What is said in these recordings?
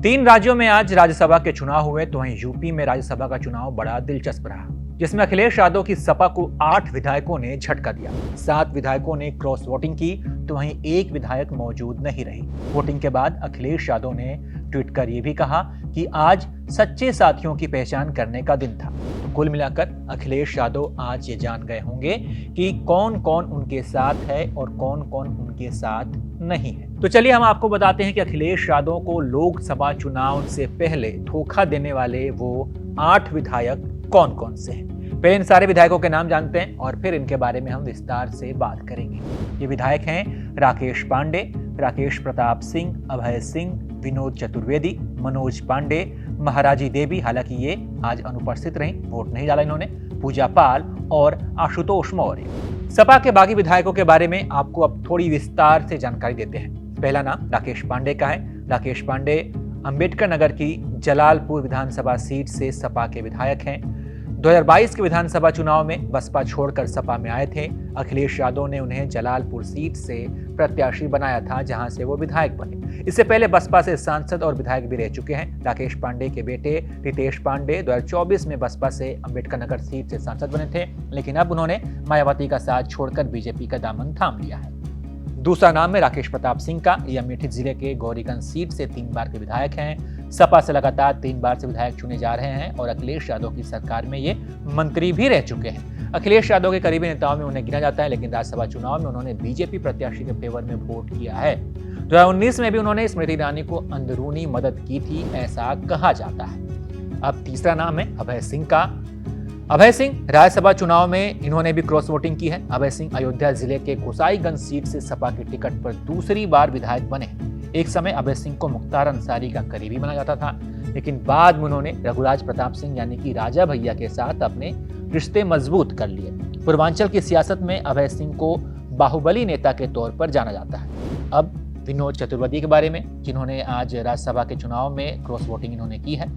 तीन राज्यों में आज राज्यसभा के चुनाव हुए तो वहीं यूपी में राज्यसभा का चुनाव बड़ा दिलचस्प रहा, जिसमें अखिलेश यादव की सपा को 8 विधायकों ने झटका दिया। 7 विधायकों ने क्रॉस वोटिंग की तो वहीं एक विधायक मौजूद नहीं रही। वोटिंग के बाद अखिलेश यादव ने ट्वीट कर यह भी कहा कि आज सच्चे साथियों की पहचान करने का दिन था। तो कुल मिलाकर अखिलेश यादव आज ये जान गए होंगे कि कौन कौन उनके साथ है और कौन कौन उनके साथ नहीं है। तो चलिए हम आपको बताते हैं कि अखिलेश यादव को लोकसभा चुनाव से पहले धोखा देने वाले वो 8 विधायक कौन कौन से हैं। पहले इन सारे विधायकों के नाम जानते हैं और फिर इनके बारे में हम विस्तार से बात करेंगे। ये विधायक हैं राकेश पांडे, राकेश प्रताप सिंह, अभय सिंह, विनोद चतुर्वेदी, मनोज पांडे, महाराजी देवी, हालांकि ये आज अनुपस्थित रहीं, वोट नहीं डाला इन्होंने, पूजा पाल और आशुतोष मौर्य। सपा के बाकी विधायकों के बारे में आपको अब थोड़ी विस्तार से जानकारी देते हैं। पहला नाम राकेश पांडे का है। राकेश पांडे अंबेडकर नगर की जलालपुर विधानसभा सीट से सपा के विधायक हैं। 2022 के विधानसभा चुनाव में बसपा छोड़कर सपा में आए थे। अखिलेश यादव ने उन्हें जलालपुर सीट से प्रत्याशी बनाया था, जहां से वो विधायक बने। इससे पहले बसपा से सांसद और विधायक भी रह चुके हैं। राकेश पांडे के बेटे रितेश पांडे 2024 में बसपा से अंबेडकर नगर सीट से सांसद बने थे, लेकिन अब उन्होंने मायावती का साथ छोड़कर बीजेपी का दामन थाम लिया है। दूसरा नाम है राकेश प्रताप सिंह का। ये अमेठी जिले के गौरीगंज सीट से 3 बार के विधायक हैं। सपा से लगातार 3 बार से विधायक चुने जा रहे हैं और अखिलेश यादव की सरकार में ये मंत्री भी रह चुके हैं। अखिलेश यादव के करीबी नेताओं में उन्हें गिना जाता है, लेकिन राज्यसभा चुनाव में उन्होंने बीजेपी प्रत्याशी के फेवर में वोट किया है। 2019 में भी उन्होंने स्मृति ईरानी को अंदरूनी मदद की थी, ऐसा कहा जाता है। अब तीसरा नाम है अभय सिंह का। अभय सिंह राज्यसभा चुनाव में इन्होंने भी क्रॉस वोटिंग की है। अभय सिंह अयोध्या जिले के गोसाईगंज सीट से सपा की टिकट पर दूसरी बार विधायक बने। एक समय अभय सिंह को मुख्तार अंसारी का करीबी माना जाता था, लेकिन बाद में उन्होंने रघुराज प्रताप सिंह यानी कि राजा भैया के साथ अपने रिश्ते मजबूत कर लिए। पूर्वांचल की सियासत में अभय सिंह को बाहुबली नेता के तौर पर जाना जाता है। अब विनोद चतुर्वेदी के बारे में, जिन्होंने आज राज्यसभा के चुनाव में क्रॉस वोटिंग इन्होंने की है।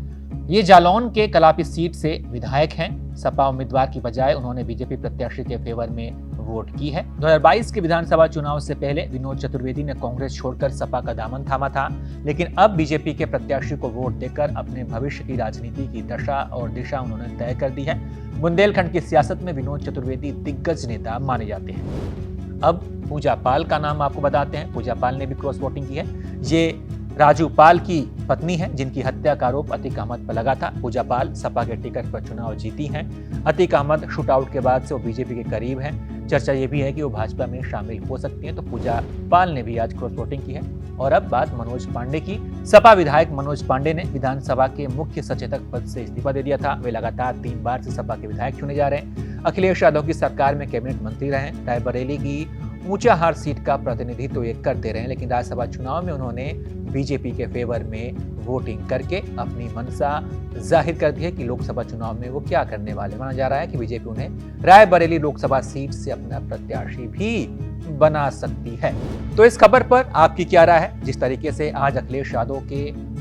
ये जालौन के कलापी सीट से विधायक हैं। सपा उम्मीदवार की बजाय उन्होंने बीजेपी प्रत्याशी के फेवर में वोट की है। 2022 के विधानसभा चुनाव से पहले विनोद चतुर्वेदी ने कांग्रेस छोड़कर सपा का दामन थामा था, लेकिन अब बीजेपी के प्रत्याशी को वोट देकर अपने भविष्य की राजनीति की दशा और दिशा उन्होंने तय कर दी है। बुंदेलखंड की सियासत में विनोद चतुर्वेदी दिग्गज नेता माने जाते हैं। अब पूजा पाल का नाम आपको बताते हैं। पूजा पाल ने भी क्रॉस वोटिंग की है। ये राजू पाल की पत्नी है, जिनकी हत्या का आरोप अतीक अहमद पर लगा था। पूजा पाल सपा के टिकट पर चुनाव जीती हैं। अतीक अहमद शूटआउट के बाद से वो बीजेपी के करीब हैं। चर्चा ये भी है कि वो भाजपा में शामिल हो सकती हैं। तो पूजा पाल ने भी आज क्रॉस वोटिंग की है। और अब बात मनोज पांडे की। सपा विधायक मनोज पांडे ने विधानसभा के मुख्य सचेतक पद से इस्तीफा दे दिया था। वे लगातार 3 बार से सपा के विधायक चुने जा रहे हैं। अखिलेश यादव की सरकार में कैबिनेट मंत्री रहे। रायबरेली की ऊंचाहार सीट का प्रतिनिधित्व ये करते रहे, लेकिन राज्यसभा चुनाव में उन्होंने बीजेपी के फेवर में वोटिंग करके अपनी मंशा जाहिर कर दी है कि लोकसभा चुनाव में वो क्या करने वाले। माना जा रहा है कि बीजेपी उन्हें रायबरेली लोकसभा सीट से अपना प्रत्याशी भी बना सकती है। तो इस खबर पर आपकी क्या राय है? जिस तरीके से आज अखिलेश यादव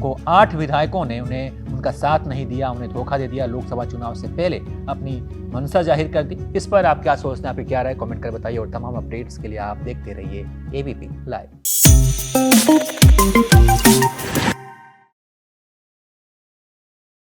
को 8 विधायकों ने उनका साथ नहीं दिया, उन्हें धोखा दे दिया, लोकसभा चुनाव से पहले अपनी मंशा जाहिर कर दी, इस पर आप क्या सोचते हैं? आपकी क्या राय कमेंट कर बताइए और तमाम अपडेट्स के लिए आप देखते रहिए एबीपी लाइव।